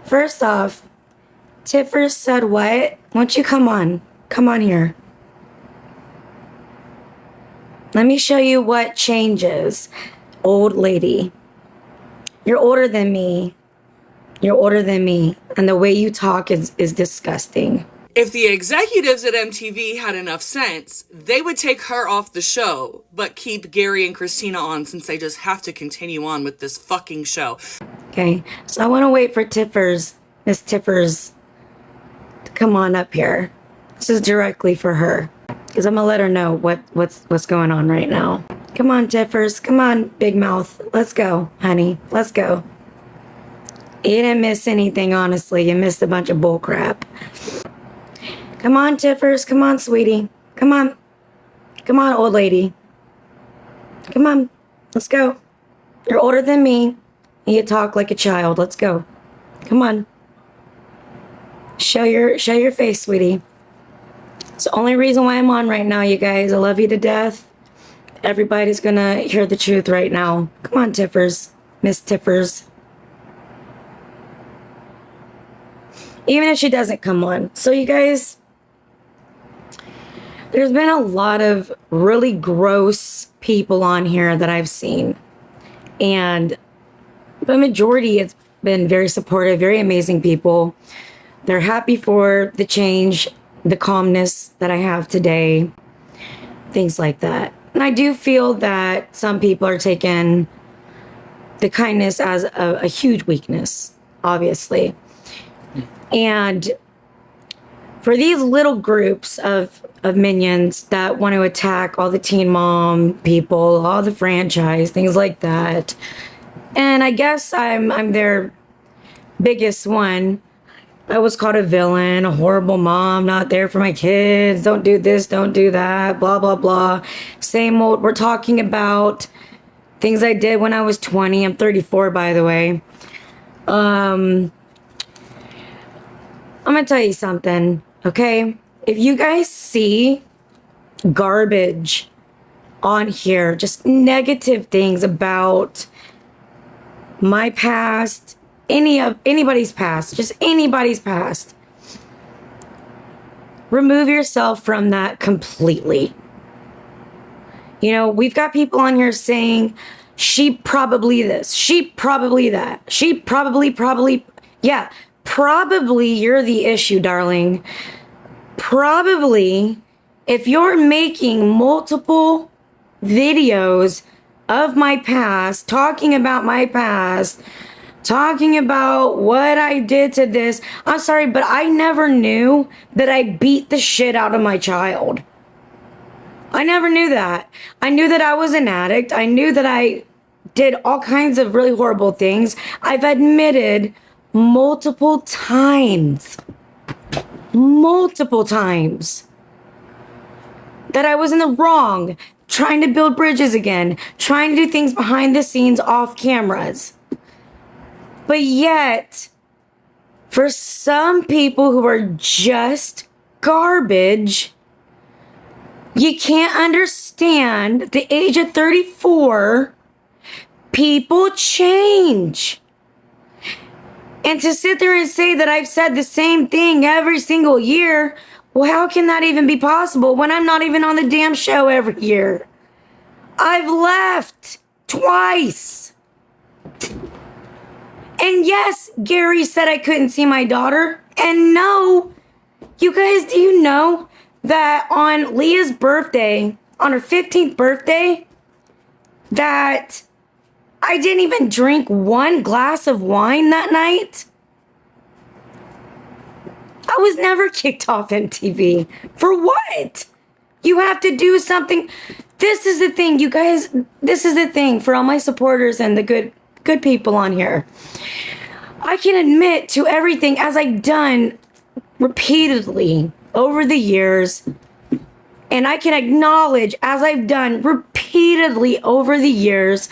First off, Tiffer said what? Why don't you come on? Come on here. Let me show you what changes. Old lady. You're older than me. You're older than me. And the way you talk is disgusting. If the executives at MTV had enough sense, they would take her off the show, but keep Gary and Christina on since they just have to continue on with this fucking show. Okay, so I want to wait for Miss Tiffers, to come on up here. This is directly for her, because I'm gonna let her know what's going on right now. Come on, Tiffers. Come on, big mouth. Let's go, honey. Let's go. You didn't miss anything, honestly. You missed a bunch of bull crap. Come on, Tiffers. Come on, sweetie. Come on. Come on, old lady. Come on. Let's go. You're older than me. And you talk like a child. Let's go. Come on. Show your face, sweetie. It's the only reason why I'm on right now, you guys. I love you to death. Everybody's gonna hear the truth right now. Come on, Tiffers. Miss Tiffers. Even if she doesn't come on. So you guys, there's been a lot of really gross people on here that I've seen. And the majority has been very supportive, very amazing people. They're happy for the change, the calmness that I have today, things like that. And I do feel that some people are taking the kindness as a huge weakness, obviously. And for these little groups of minions that want to attack all the teen mom people, all the franchise, things like that. And I guess I'm their biggest one. I was called a villain, a horrible mom, not there for my kids, don't do this, don't do that, blah, blah, blah. Same old, we're talking about things I did when I was 20. I'm 34, by the way. I'm gonna tell you something, okay? If you guys see garbage on here, just negative things about my past, anybody's past, just anybody's past, remove yourself from that completely. You know, we've got people on here saying, she probably this, she probably that, she probably, yeah, probably you're the issue, darling. Probably, if you're making multiple videos of my past, talking about my past, talking about what I did to this, I'm sorry, but I never knew that I beat the shit out of my child. I never knew that. I knew that I was an addict. I knew that I did all kinds of really horrible things. I've admitted multiple times that I was in the wrong, trying to build bridges again, trying to do things behind the scenes off cameras. But yet, for some people who are just garbage, you can't understand the age of 34, people change. And to sit there and say that I've said the same thing every single year, well, how can that even be possible when I'm not even on the damn show every year? I've left twice. And yes, Gary said I couldn't see my daughter. And no, you guys, do you know that on Leah's birthday, on her 15th birthday, that I didn't even drink one glass of wine that night? I was never kicked off MTV. For what? You have to do something. This is the thing, you guys. This is the thing for all my supporters and the good people on here. I can admit to everything as I've done repeatedly over the years. And I can acknowledge as I've done repeatedly over the years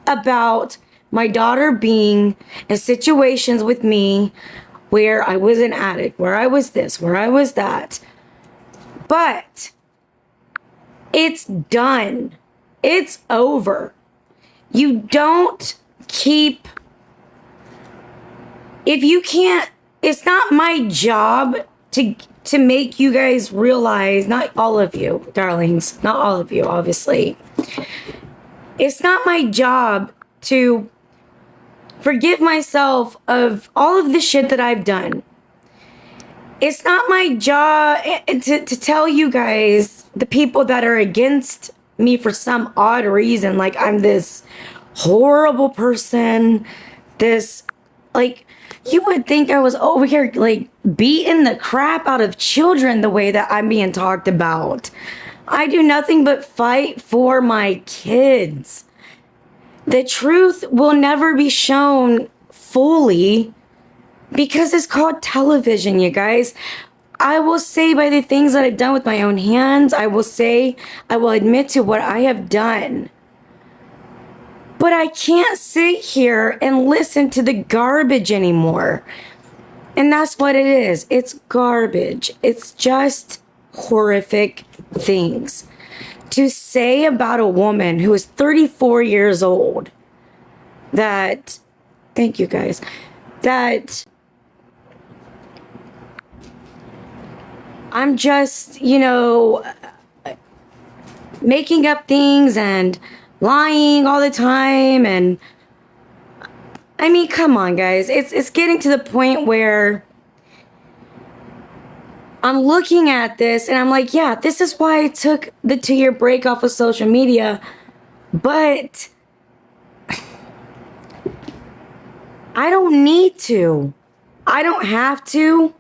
about my daughter being in situations with me where I was an addict, where I was this, where I was that. But it's done. It's over. You don't keep if you can't, it's not my job to make you guys realize, not all of you, darlings, not all of you, obviously. It's not my job to forgive myself of all of the shit that I've done. It's not my job to tell you guys, the people that are against me for some odd reason, like I'm this horrible person, this, like, you would think I was over here, like, beating the crap out of children the way that I'm being talked about. I do nothing but fight for my kids. The truth will never be shown fully because it's called television, you guys. I will say by the things that I've done with my own hands, I will admit to what I have done. But I can't sit here and listen to the garbage anymore. And that's what it is. It's garbage. It's just horrific things. To say about a woman who is 34 years old that, thank you guys, that I'm just, making up things and lying all the time. And I mean, come on, guys. It's getting to the point where I'm looking at this and I'm like, yeah, this is why I took the 2-year break off of social media. But I don't need to. I don't have to.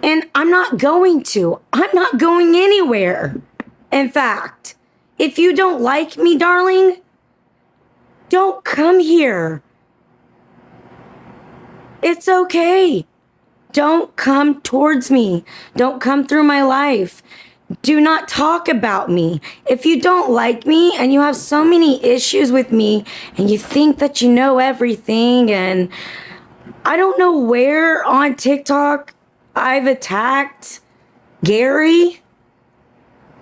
And I'm not going to. I'm not going anywhere. In fact, if you don't like me, darling, don't come here. It's okay. Don't come towards me. Don't come through my life. Do not talk about me. If you don't like me and you have so many issues with me and you think that you know everything, and I don't know where on TikTok I've attacked Gary.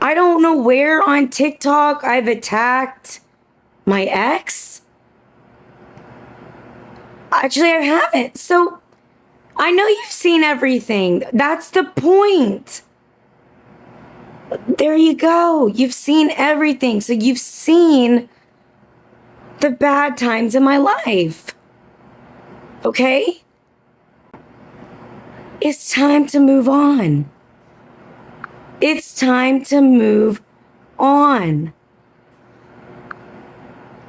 I don't know where on TikTok I've attacked my ex. Actually, I haven't. So I know you've seen everything. That's the point. There you go. You've seen everything. So you've seen the bad times in my life. Okay? It's time to move on. It's time to move on.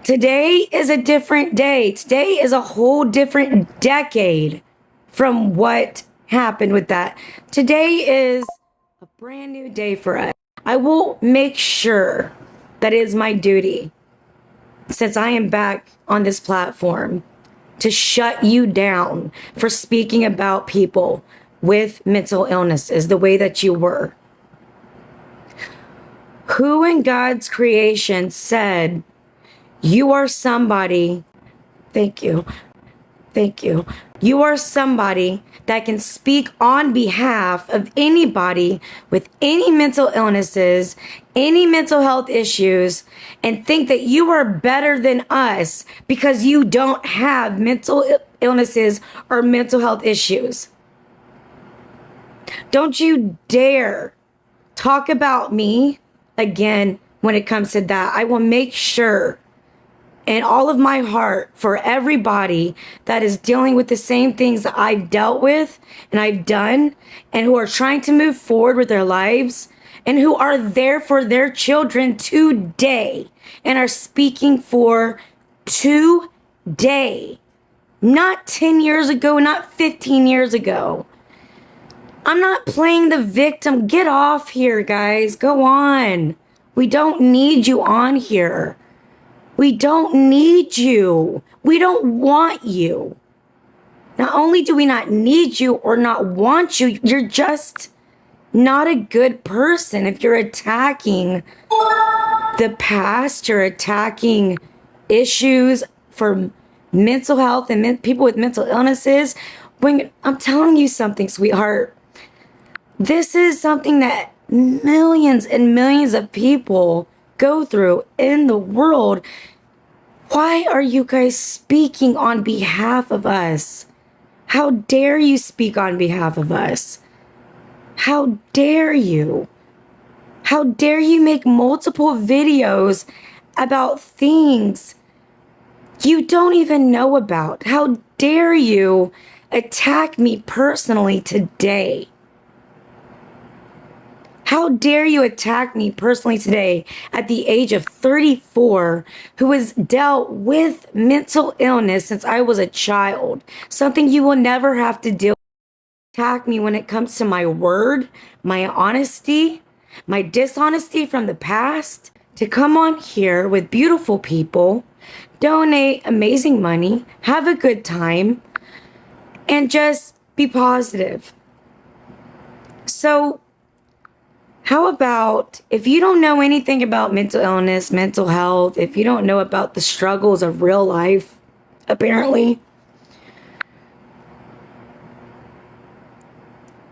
Today is a different day. Today is a whole different decade from what happened with that. Today is a brand new day for us. I will make sure that it is my duty, since I am back on this platform, to shut you down for speaking about people with mental illnesses the way that you were. Who in God's creation said you are somebody? Thank you. Thank you. You are somebody that can speak on behalf of anybody with any mental illnesses, any mental health issues, and think that you are better than us because you don't have mental illnesses or mental health issues. Don't you dare talk about me again when it comes to that. I will make sure in all of my heart for everybody that is dealing with the same things that I've dealt with and I've done, and who are trying to move forward with their lives, and who are there for their children today and are speaking for today, not 10 years ago, not 15 years ago. I'm not playing the victim. Get off here, guys. Go on. We don't need you on here. We don't need you. We don't want you. Not only do we not need you or not want you, you're just not a good person. If you're attacking the past, you're attacking issues for mental health and people with mental illnesses. When I'm telling you something, sweetheart, this is something that millions and millions of people go through in the world. Why are you guys speaking on behalf of us? How dare you speak on behalf of us? How dare you? How dare you make multiple videos about things you don't even know about? How dare you attack me personally today? How dare you attack me personally today at the age of 34, who has dealt with mental illness since I was a child? Something you will never have to deal with. Attack me when it comes to my word, my honesty, my dishonesty from the past, to come on here with beautiful people, donate amazing money, have a good time, and just be positive. So, how about if you don't know anything about mental illness, mental health, if you don't know about the struggles of real life, apparently,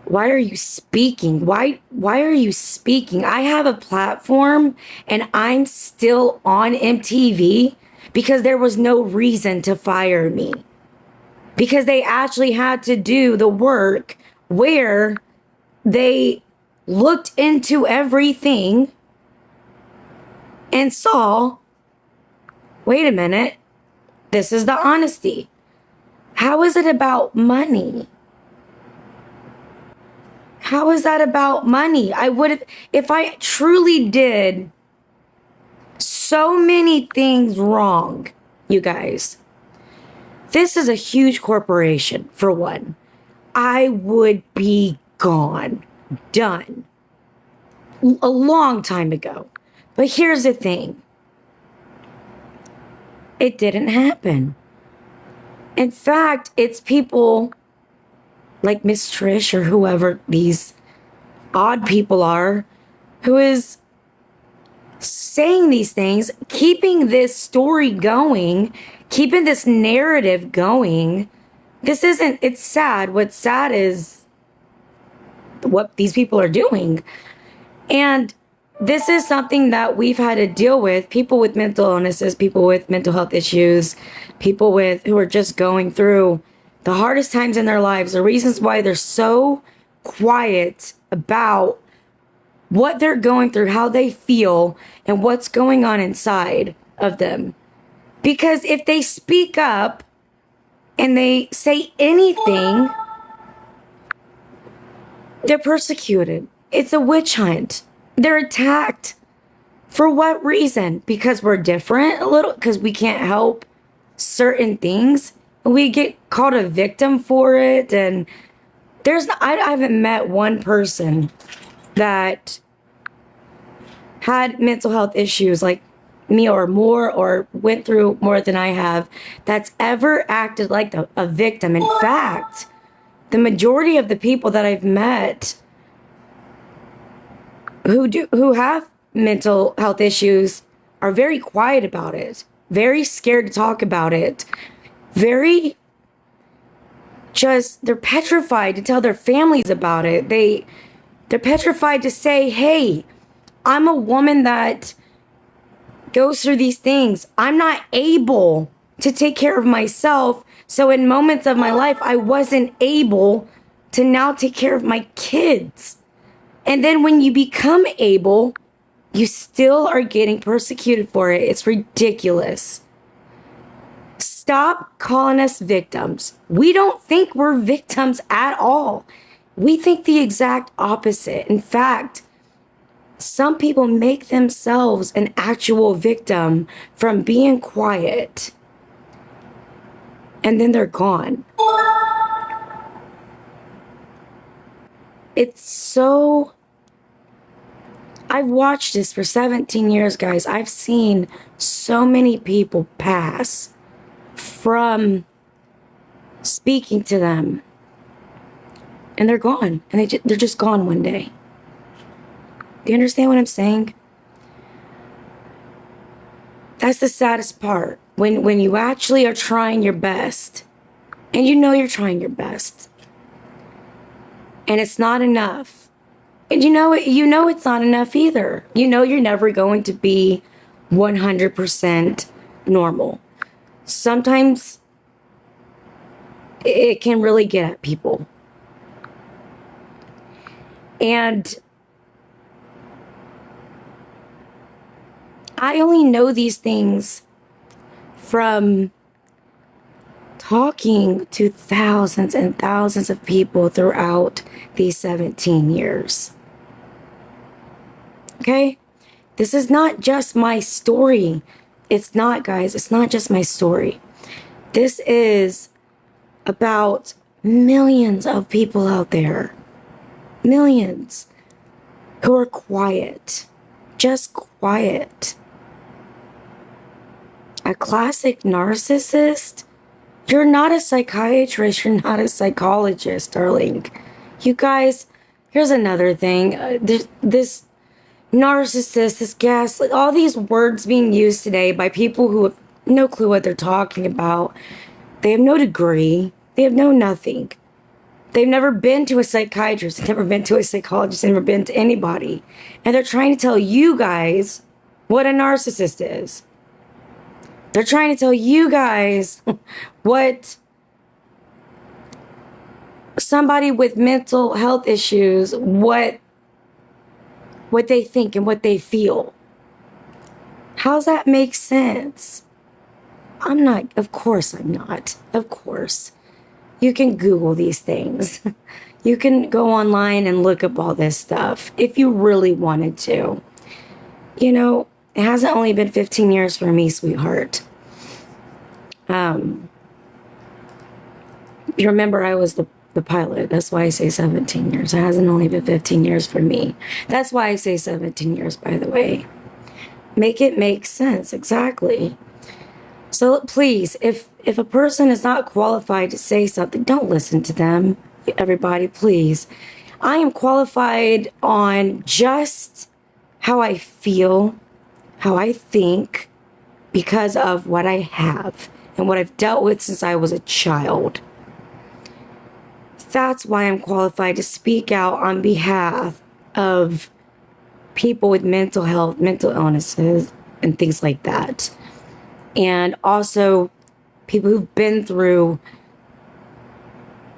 why are you speaking? Why are you speaking? I have a platform and I'm still on MTV because there was no reason to fire me. Because they actually had to do the work where they looked into everything and saw, wait a minute, this is the honesty. How is it about money? How is that about money? I would have, if I truly did so many things wrong, you guys, this is a huge corporation, for one. I would be gone, done, a long time ago. But here's the thing. It didn't happen. In fact, it's people like Miss Trish or whoever these odd people are who is saying these things, keeping this story going, keeping this narrative going. This isn't, it's sad. What's sad is what these people are doing. And this is something that we've had to deal with. People with mental illnesses, people with mental health issues, people with who are just going through the hardest times in their lives, the reasons why they're so quiet about what they're going through, how they feel, and what's going on inside of them. Because if they speak up and they say anything, they're persecuted. It's a witch hunt. They're attacked. For what reason? Because we're different a little, because we can't help certain things. We get called a victim for it. And I haven't met one person that had mental health issues like me or more, or went through more than I have, that's ever acted like a victim. In fact, the majority of the people that I've met who have mental health issues are very quiet about it, very scared to talk about it, they're petrified to tell their families about it. They're petrified to say, hey, I'm a woman that goes through these things. I'm not able to take care of myself. So in moments of my life, I wasn't able to now take care of my kids. And then when you become able, you still are getting persecuted for it. It's ridiculous. Stop calling us victims. We don't think we're victims at all. We think the exact opposite. In fact, some people make themselves an actual victim from being quiet. And then they're gone. It's so... I've watched this for 17 years, guys. I've seen so many people pass from speaking to them. And they're gone. And they're just gone one day. Do you understand what I'm saying? That's the saddest part. When you actually are trying your best, and you know you're trying your best, and it's not enough. And you know it's not enough either. You know you're never going to be 100% normal. sometimes it can really get at people. And I only know these things from talking to thousands and thousands of people throughout these 17 years. Okay? This is not just my story. It's not, guys. It's not just my story. This is about millions of people out there. Millions who are quiet. Just quiet. A classic narcissist? You're not a psychiatrist. You're not a psychologist, darling. You guys, here's another thing. This narcissist, this gaslight, all these words being used today by people who have no clue what they're talking about. They have no degree. They have no nothing. They've never been to a psychiatrist, never been to a psychologist, never been to anybody. And they're trying to tell you guys what a narcissist is. They're trying to tell you guys what somebody with mental health issues, what they think and what they feel. How's that make sense? I'm not, of course I'm not. Of course. You can Google these things. You can go online and look up all this stuff if you really wanted to. You know, it hasn't only been 15 years for me, sweetheart. You remember I was the pilot. That's why I say 17 years. It hasn't only been 15 years for me. That's why I say 17 years, by the way. Make it make sense. Exactly. So please, if a person is not qualified to say something, don't listen to them. Everybody, please. I am qualified on just how I feel, how I think, because of what I have and what I've dealt with since I was a child. That's why I'm qualified to speak out on behalf of people with mental health, mental illnesses, and things like that. And also people who've been through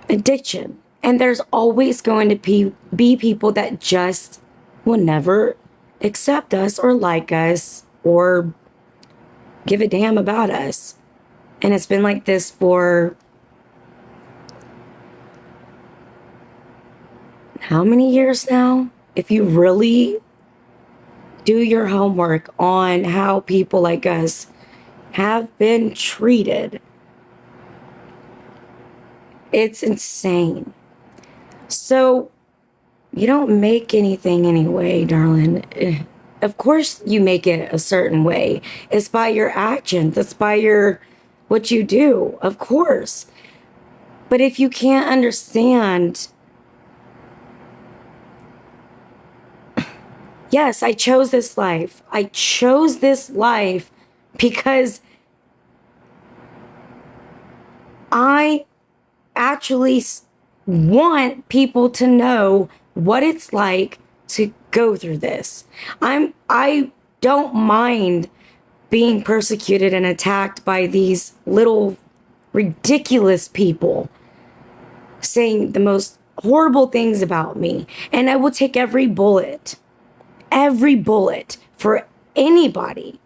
addiction. And there's always going to be people that just will never accept us or like us or give a damn about us. And it's been like this for how many years now? If you really do your homework on how people like us have been treated, it's insane. So you don't make anything anyway, darling. Of course you make it a certain way. It's by your actions. It's by what you do, of course. But if you can't understand, yes, I chose this life. I chose this life because I actually want people to know what it's like to go through this. I don't mind being persecuted and attacked by these little ridiculous people saying the most horrible things about me. And I will take every bullet for anybody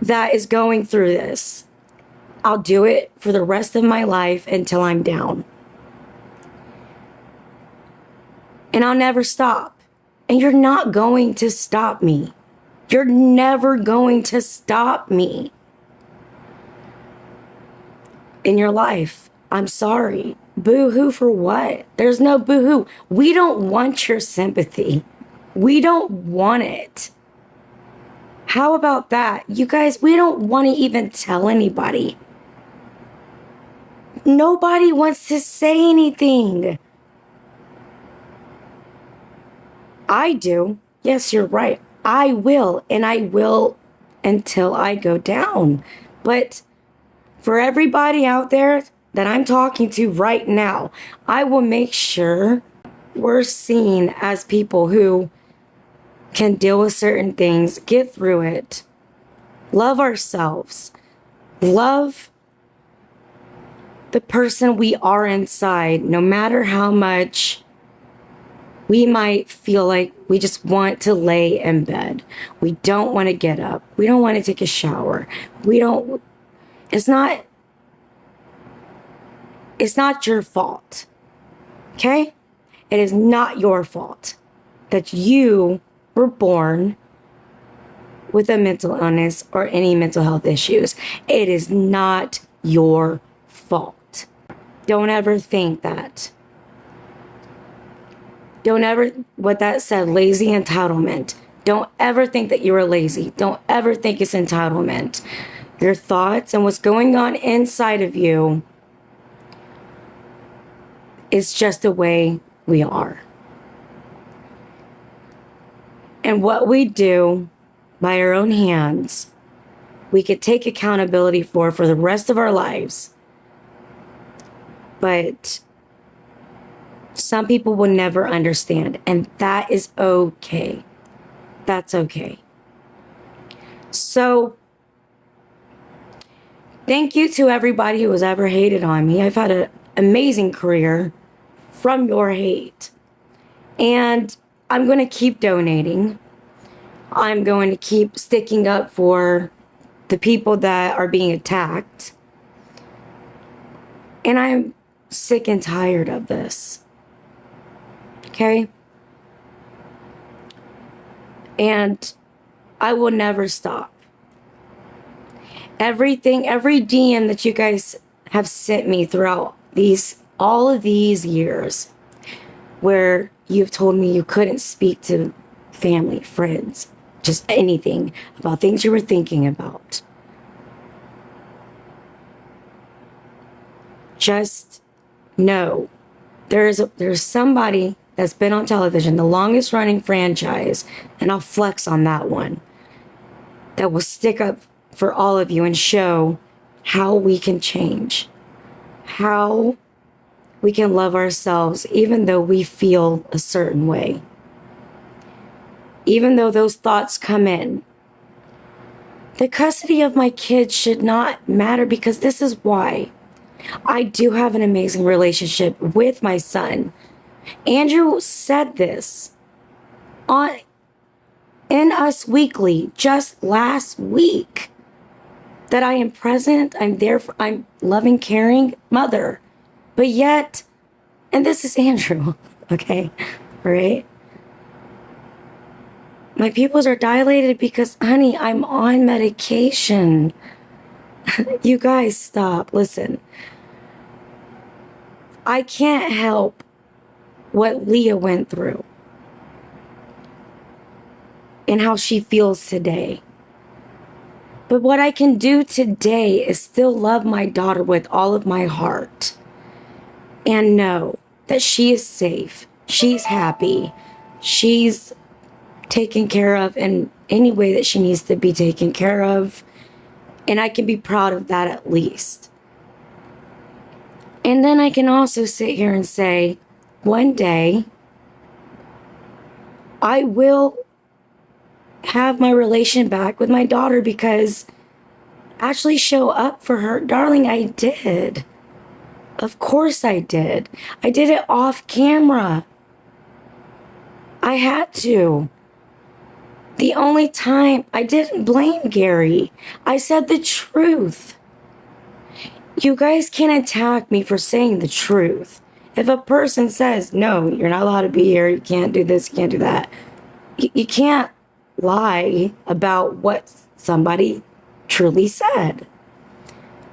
that is going through this. I'll do it for the rest of my life until I'm down. And I'll never stop. And you're not going to stop me. You're never going to stop me in your life. I'm sorry. Boo-hoo for what? There's no boo-hoo. We don't want your sympathy. We don't want it. How about that? You guys, we don't want to even tell anybody. Nobody wants to say anything. I do. Yes, you're right. I will, and I will until I go down. But for everybody out there that I'm talking to right now, I will make sure we're seen as people who can deal with certain things, get through it, Love ourselves. Love the person we are inside, no matter how much we might feel like we just want to lay in bed. We don't want to get up. We don't want to take a shower. It's not your fault. Okay? It is not your fault that you were born with a mental illness or any mental health issues. It is not your fault. Don't ever think that. Don't ever, what that said, lazy entitlement. Don't ever think that you are lazy. Don't ever think it's entitlement. Your thoughts and what's going on inside of you is just the way we are. And what we do by our own hands, we could take accountability for the rest of our lives. But some people will never understand, and that is okay. That's okay. So, thank you to everybody who has ever hated on me. I've had an amazing career from your hate. And I'm going to keep donating. I'm going to keep sticking up for the people that are being attacked. And I'm sick and tired of this. Okay? And I will never stop. Every DM that you guys have sent me throughout all of these years, where you've told me you couldn't speak to family, friends, just anything about things you were thinking about. Just know there's somebody that's been on television, the longest running franchise, and I'll flex on that one, that will stick up for all of you and show how we can change, how we can love ourselves even though we feel a certain way. Even though those thoughts come in. The custody of my kids should not matter, because this is why. I do have an amazing relationship with my son. Andrew said this in Us Weekly just last week, that I am present, I'm there, I'm loving, caring mother. But yet, and this is Andrew, okay, right? My pupils are dilated because, honey, I'm on medication. You guys, stop. Listen. I can't help what Leah went through and how she feels today. But what I can do today is still love my daughter with all of my heart and know that she is safe. She's happy. She's taken care of in any way that she needs to be taken care of. And I can be proud of that at least. And then I can also sit here and say, one day, I will have my relation back with my daughter, because actually show up for her. Darling, I did. Of course I did. I did it off camera. I had to. The only time I didn't blame Gary. I said the truth. You guys can't attack me for saying the truth. If a person says, no, you're not allowed to be here, you can't do this, you can't do that, you can't lie about what somebody truly said.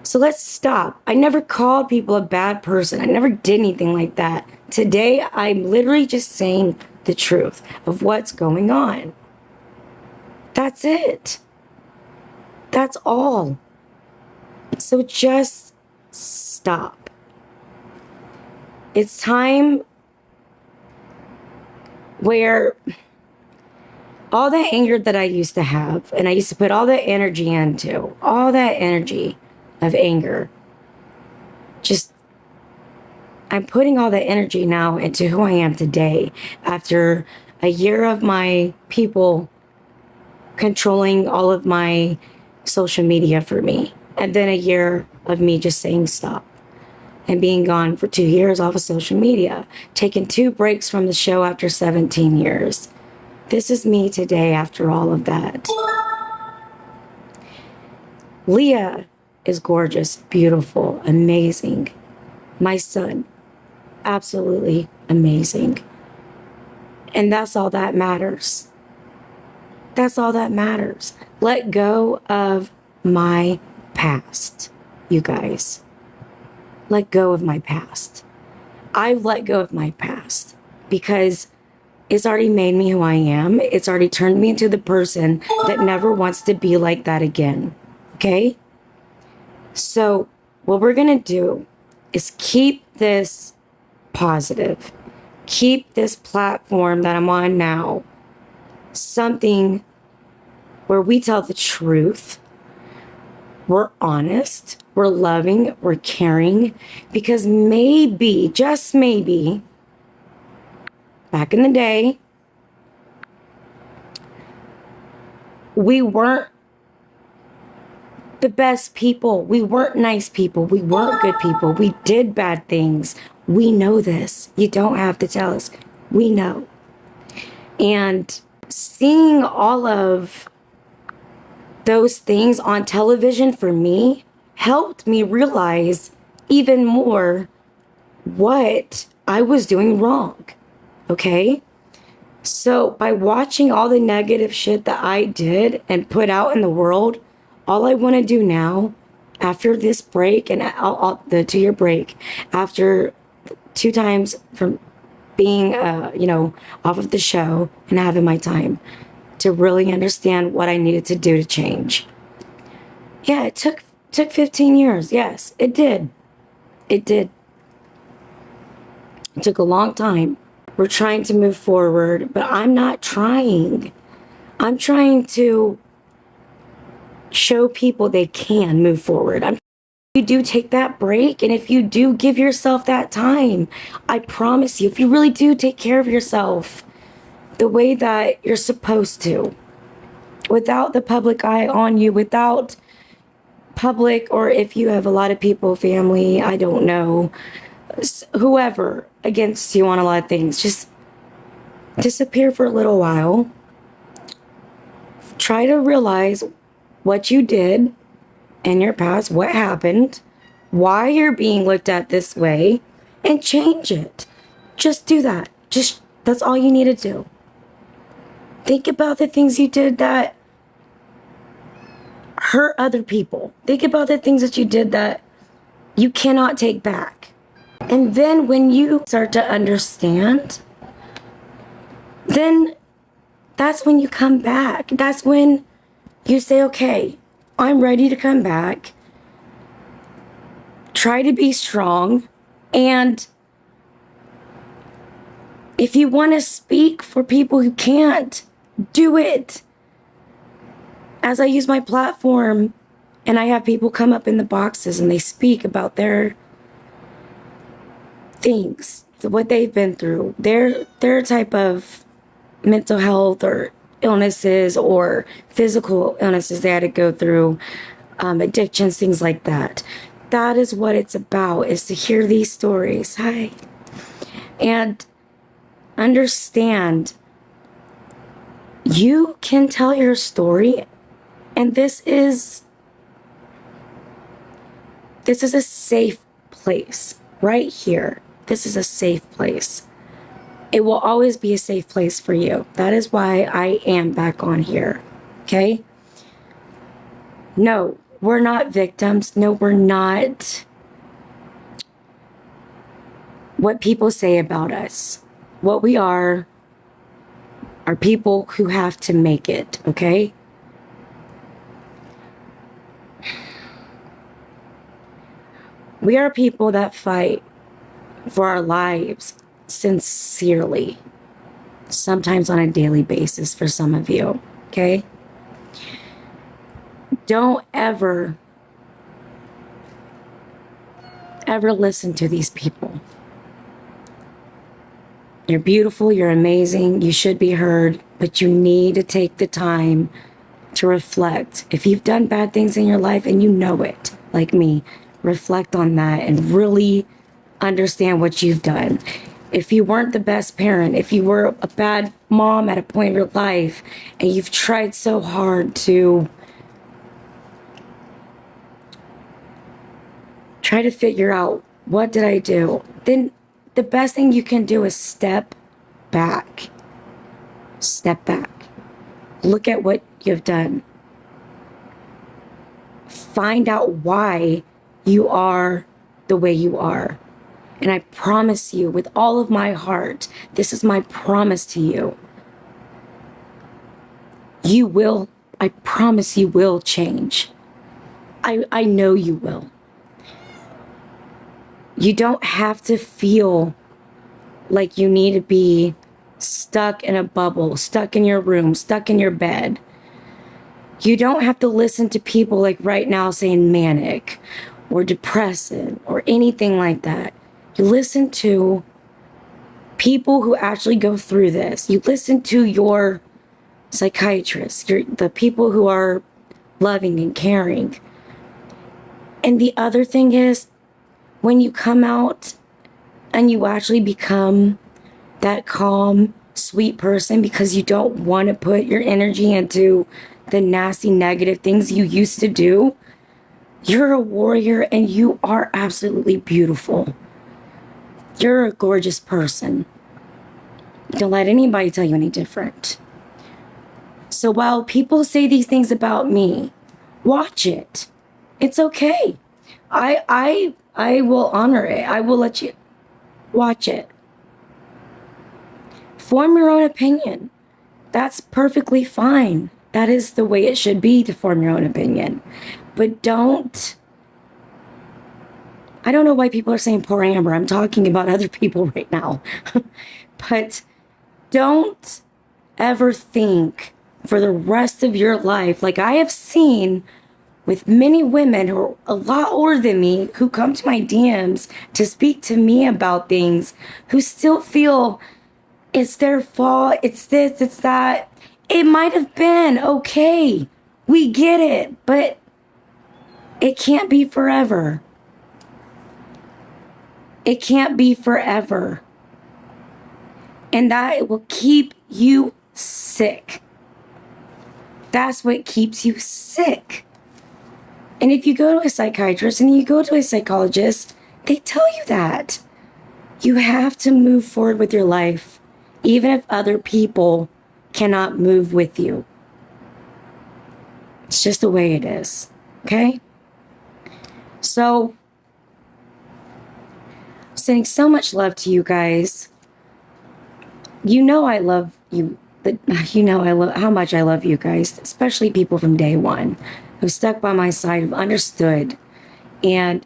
So let's stop. I never called people a bad person. I never did anything like that. Today, I'm literally just saying the truth of what's going on. That's it. That's all. So just stop. It's time where all the anger that I used to have, and I used to put all that energy into, all that energy of anger, just, I'm putting all that energy now into who I am today, after a year of my people controlling all of my social media for me. And then a year of me just saying stop and being gone for 2 years off of social media, taking 2 breaks from the show after 17 years. This is me today after all of that. Leah is gorgeous, beautiful, amazing. My son, absolutely amazing. And that's all that matters. That's all that matters. Let go of my past, you guys. Let go of my past. I've let go of my past because it's already made me who I am. It's already turned me into the person that never wants to be like that again. Okay? So, what we're going to do is keep this positive. Keep this platform that I'm on now something where we tell the truth. We're honest, we're loving, we're caring, because maybe, just maybe, back in the day, we weren't the best people. We weren't nice people. We weren't good people. We did bad things. We know this. You don't have to tell us. We know. And seeing all of those things on television for me helped me realize even more what I was doing wrong. Okay? So by watching all the negative shit that I did and put out in the world, all I want to do now after this break and the 2-year break, after 2 times from being, off of the show and having my time to really understand what I needed to do to change. Yeah, it took 15 years. Yes, it did. It did. It took a long time. We're trying to move forward, but I'm not trying. I'm trying to show people they can move forward. You do take that break, and if you do give yourself that time, I promise you, if you really do take care of yourself the way that you're supposed to, without the public eye on you, without public, or if you have a lot of people, family, I don't know, whoever against you on a lot of things, just disappear for a little while. Try to realize what you did in your past, what happened, why you're being looked at this way, and change it. Just do that. That's all you need to do. Think about the things you did that hurt other people. Think about the things that you did that you cannot take back. And then when you start to understand, then that's when you come back. That's when you say, okay, I'm ready to come back. Try to be strong. And if you want to speak for people who can't, do it. As I use my platform and I have people come up in the boxes and they speak about their things, what they've been through, their type of mental health or illnesses or physical illnesses they had to go through, addictions, things like that. That is what it's about, is to hear these stories. Hi. And understand you can tell your story, and this is a safe place right here. This is a safe place. It will always be a safe place for you. That is why I am back on here. Okay? No, we're not victims. No, we're not what people say about us. What we are people who have to make it. Okay? We are people that fight for our lives sincerely, sometimes on a daily basis for some of you, okay? Don't ever listen to these people. You're beautiful, you're amazing, you should be heard, but you need to take the time to reflect. If you've done bad things in your life and you know it, like me, reflect on that and really understand what you've done. If you weren't the best parent, if you were a bad mom at a point of your life, and you've tried so hard to try to figure out, what did I do? Then the best thing you can do is step back. Step back. Look at what you've done. Find out why you are the way you are. And I promise you with all of my heart, this is my promise to you. You will, I promise you will change. I know you will. You don't have to feel like you need to be stuck in a bubble, stuck in your room, stuck in your bed. You don't have to listen to people like right now saying manic or depressive or anything like that. You listen to people who actually go through this. You listen to your psychiatrists, the people who are loving and caring. And the other thing is, when you come out and you actually become that calm, sweet person because you don't want to put your energy into the nasty, negative things you used to do, you're a warrior and you are absolutely beautiful. You're a gorgeous person. Don't let anybody tell you any different. So while people say these things about me, watch it. It's okay. I will honor it. I will let you watch it. Form your own opinion. That's perfectly fine. That is the way it should be, to form your own opinion. But I don't know why people are saying poor Amber. I'm talking about other people right now. But don't ever think for the rest of your life, like I have seen with many women who are a lot older than me, who come to my DMs to speak to me about things, who still feel it's their fault, it's this, it's that. It might have been, okay. We get it, but it can't be forever. It can't be forever. And that will keep you sick. That's what keeps you sick. And if you go to a psychiatrist and you go to a psychologist, they tell you that. You have to move forward with your life, even if other people cannot move with you. It's just the way it is, okay? So, sending so much love to you guys. You know I love you. You know I love how much I love you guys, especially people from day one who stuck by my side, who've understood, and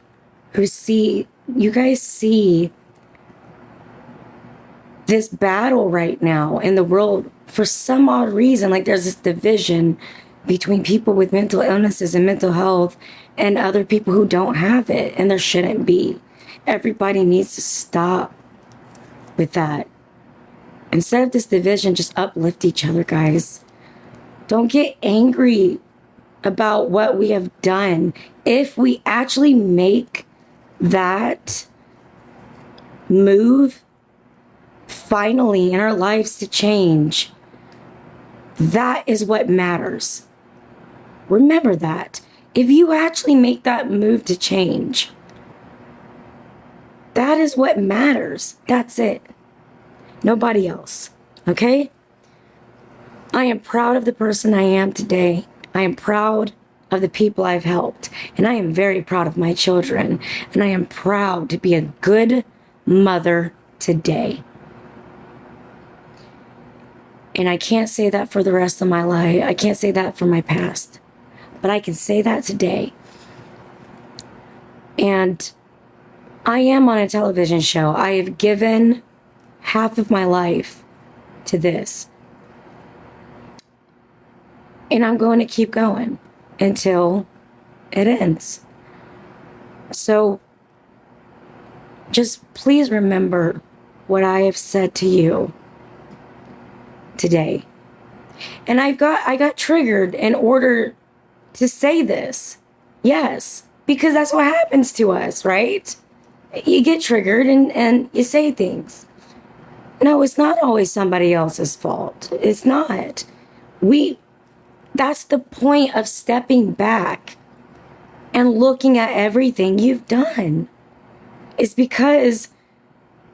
who see, you guys see this battle right now in the world for some odd reason. Like there's this division between people with mental illnesses and mental health and other people who don't have it, and there shouldn't be. Everybody needs to stop with that. Instead of this division, just uplift each other, guys. Don't get angry about what we have done. If we actually make that move finally in our lives to change, that is what matters. Remember that. If you actually make that move to change, that is what matters. That's it. Nobody else. Okay? I am proud of the person I am today. I am proud of the people I've helped. And I am very proud of my children. And I am proud to be a good mother today. And I can't say that for the rest of my life. I can't say that for my past. But I can say that today. And I am on a television show. I have given half of my life to this. And I'm going to keep going until it ends. So just please remember what I have said to you today. And I got triggered in order to say this. Yes, because that's what happens to us, right? You get triggered and you say things. No, it's not always somebody else's fault. It's not. That's the point of stepping back and looking at everything you've done. It's because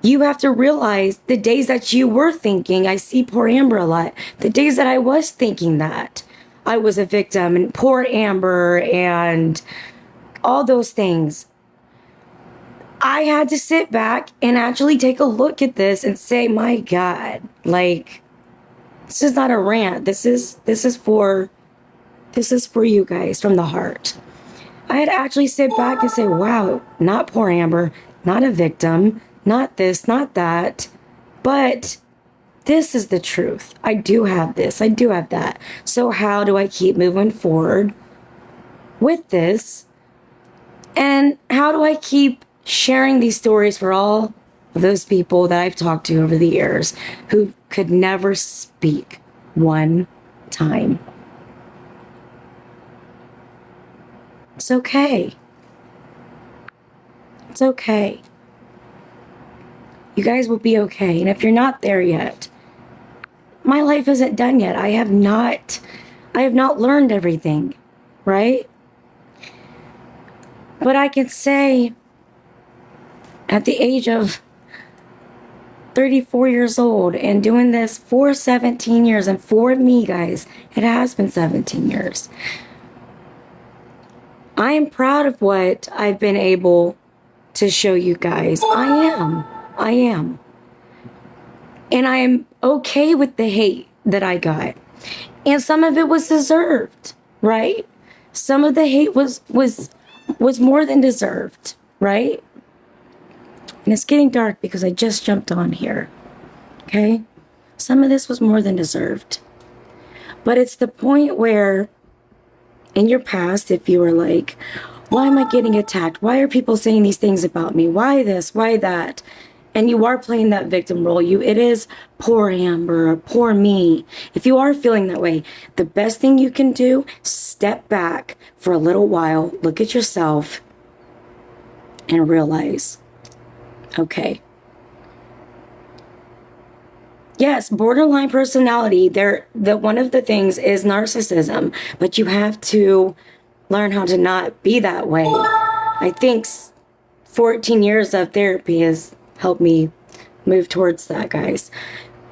you have to realize the days that you were thinking, I see poor Amber a lot, the days that I was thinking that I was a victim and poor Amber and all those things, I had to sit back and actually take a look at this and say, my God, like, this is not a rant. This is for you guys from the heart. I had to actually sit back and say, wow, not poor Amber, not a victim, not this, not that, but this is the truth. I do have this, I do have that. So how do I keep moving forward with this? And how do I keep sharing these stories for all of those people that I've talked to over the years who could never speak one time? It's okay. It's okay. You guys will be okay. And if you're not there yet, my life isn't done yet. I have not learned everything, right? But I can say at the age of 34 years old and doing this for 17 years, and for me, guys, it has been 17 years. I am proud of what I've been able to show you guys. I am. And I am okay with the hate that I got. And some of it was deserved, right? Some of the hate was more than deserved, right? And it's getting dark because I just jumped on here. Okay? Some of this was more than deserved. But it's the point where in your past, if you were like, why am I getting attacked? Why are people saying these things about me? Why this? Why that? And you are playing that victim role. It is poor Amber or poor me. If you are feeling that way, the best thing you can do, step back for a little while, look at yourself, and realize, okay. Yes, borderline personality. One of the things is narcissism, but you have to learn how to not be that way. I think 14 years of therapy has helped me move towards that, guys.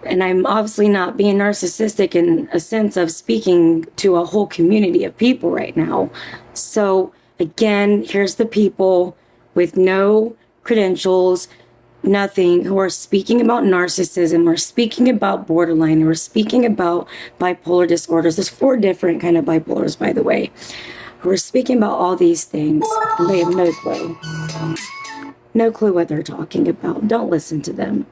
And I'm obviously not being narcissistic in a sense of speaking to a whole community of people right now. So again, here's the people with no credentials, nothing, who are speaking about narcissism, or speaking about borderline, or speaking about bipolar disorders. There's 4 different kind of bipolars, by the way, who are speaking about all these things, and they have no clue. No clue what they're talking about. Don't listen to them.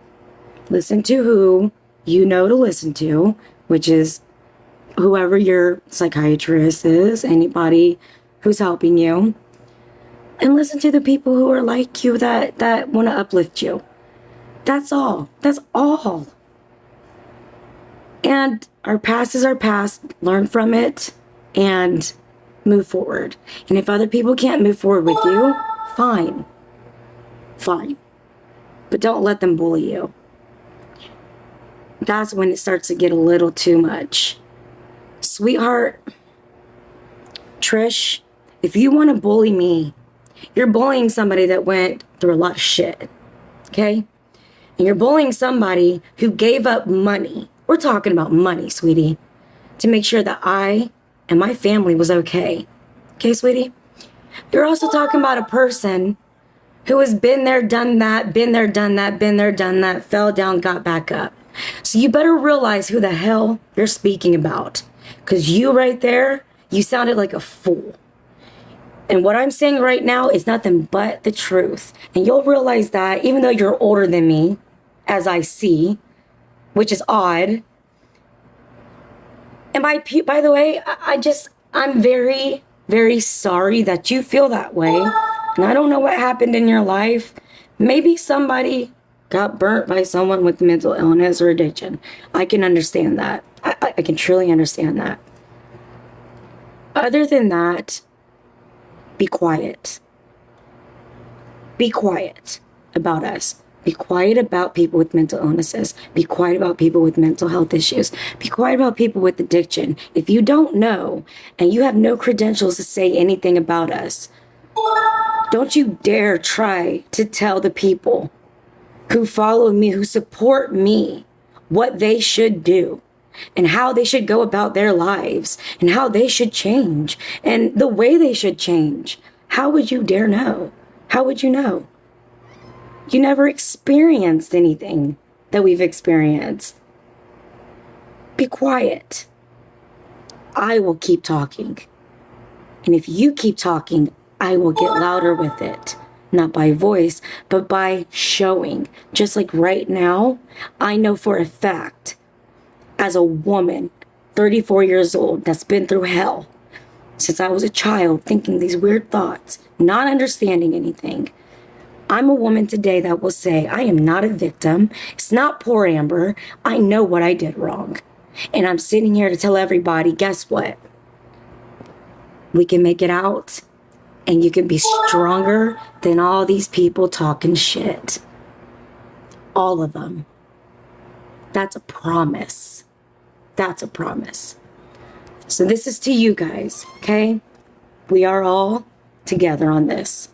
Listen to who you know to listen to, which is whoever your psychiatrist is, anybody who's helping you. And listen to the people who are like you that want to uplift you. That's all. That's all. And our past is our past. Learn from it and move forward. And if other people can't move forward with you, fine. Fine. But don't let them bully you. That's when it starts to get a little too much. Sweetheart, Trish, if you want to bully me, you're bullying somebody that went through a lot of shit. Okay? And you're bullying somebody who gave up money. We're talking about money, sweetie, to make sure that I and my family was okay. Okay, sweetie? You're also talking about a person who has been there, done that, been there, done that, been there, done that, fell down, got back up. So you better realize who the hell you're speaking about. Because you right there, you sounded like a fool. And what I'm saying right now is nothing but the truth. And you'll realize that even though you're older than me, as I see, which is odd. And by the way, I'm very, very sorry that you feel that way. And I don't know what happened in your life. Maybe somebody got burnt by someone with mental illness or addiction. I can understand that. I can truly understand that. Other than that, be quiet. Be quiet about us. Be quiet about people with mental illnesses. Be quiet about people with mental health issues. Be quiet about people with addiction. If you don't know and you have no credentials to say anything about us, don't you dare try to tell the people who follow me, who support me, what they should do and how they should go about their lives and how they should change and the way they should change. How would you dare know? How would you know? You never experienced anything that we've experienced. Be quiet. I will keep talking. And if you keep talking, I will get louder with it. Not by voice, but by showing. Just like right now, I know for a fact, as a woman, 34 years old, that's been through hell since I was a child, thinking these weird thoughts, not understanding anything. I'm a woman today that will say, I am not a victim. It's not poor Amber. I know what I did wrong. And I'm sitting here to tell everybody, guess what? We can make it out. And you can be stronger than all these people talking shit. All of them. That's a promise. That's a promise. So this is to you guys, okay? We are all together on this.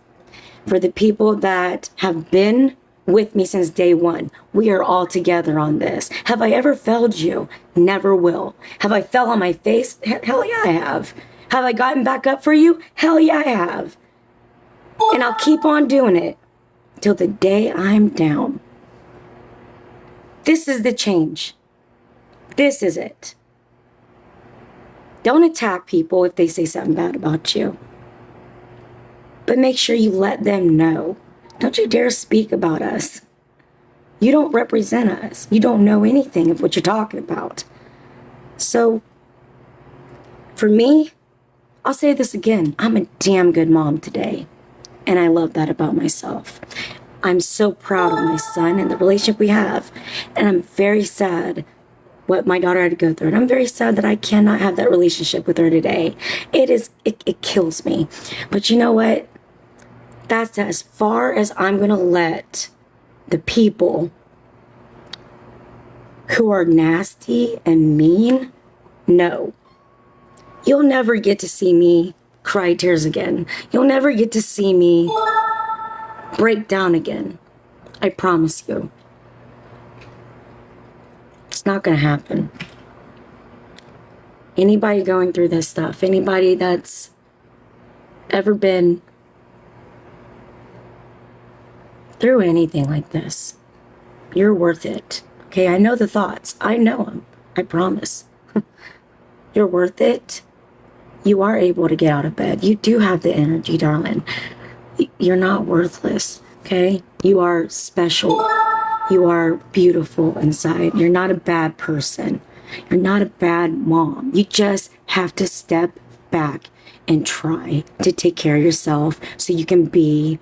For the people that have been with me since day one, we are all together on this. Have I ever failed you? Never will. Have I fell on my face? Hell yeah, I have. Have I gotten back up for you? Hell yeah, I have. And I'll keep on doing it till the day I'm down. This is the change. This is it. Don't attack people if they say something bad about you. But make sure you let them know. Don't you dare speak about us. You don't represent us. You don't know anything of what you're talking about. So, for me, I'll say this again. I'm a damn good mom today. And I love that about myself. I'm so proud of my son and the relationship we have. And I'm very sad what my daughter had to go through. And I'm very sad that I cannot have that relationship with her today. It kills me. But you know what? That's as far as I'm going to let the people who are nasty and mean know. You'll never get to see me cry tears again. You'll never get to see me break down again. I promise you. It's not going to happen. Anybody going through this stuff, anybody that's ever been through anything like this, you're worth it. Okay, I know the thoughts. I know them. I promise. You're worth it. You are able to get out of bed. You do have the energy, darling. You're not worthless, okay? You are special. You are beautiful inside. You're not a bad person. You're not a bad mom. You just have to step back and try to take care of yourself so you can be,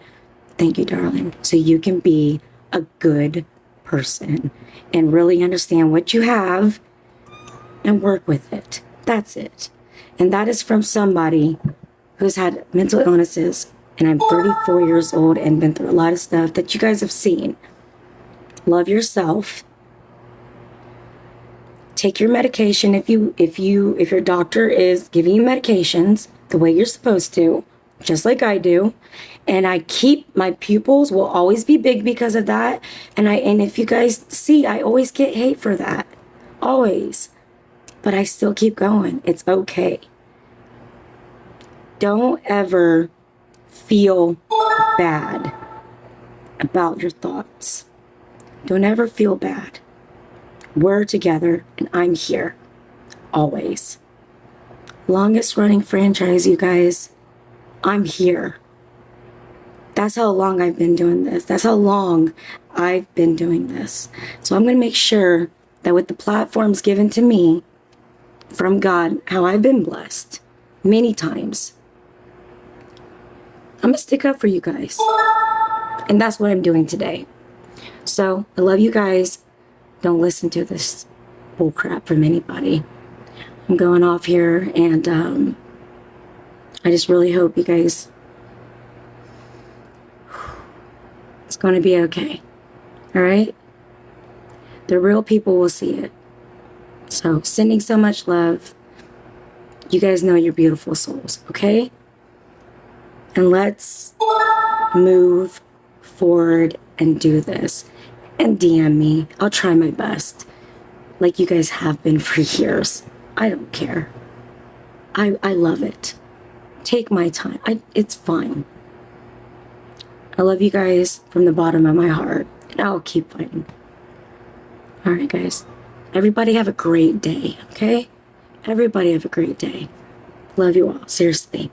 thank you, darling, so you can be a good person and really understand what you have and work with it. That's it. And that is from somebody who's had mental illnesses, and I'm 34 years old and been through a lot of stuff that you guys have seen. Love yourself. Take your medication if your doctor is giving you medications the way you're supposed to, just like I do. And I keep my pupils will always be big because of that. And if you guys see, I always get hate for that. Always. But I still keep going. It's okay. Don't ever feel bad about your thoughts. Don't ever feel bad. We're together and I'm here. Always. Longest running franchise, you guys. I'm here. That's how long I've been doing this. That's how long I've been doing this. So I'm going to make sure that with the platforms given to me from God, how I've been blessed many times, I'm going to stick up for you guys. And that's what I'm doing today. So I love you guys. Don't listen to this bullcrap from anybody. I'm going off here, and I just really hope you guys, it's going to be okay. All right? The real people will see it. So, sending so much love. You guys know you're beautiful souls, okay? And let's move forward and do this. And DM me. I'll try my best. Like you guys have been for years. I don't care. I love it. Take my time. It's fine. I love you guys from the bottom of my heart. And I'll keep fighting. All right, guys. Everybody have a great day, okay? Everybody have a great day. Love you all. Seriously.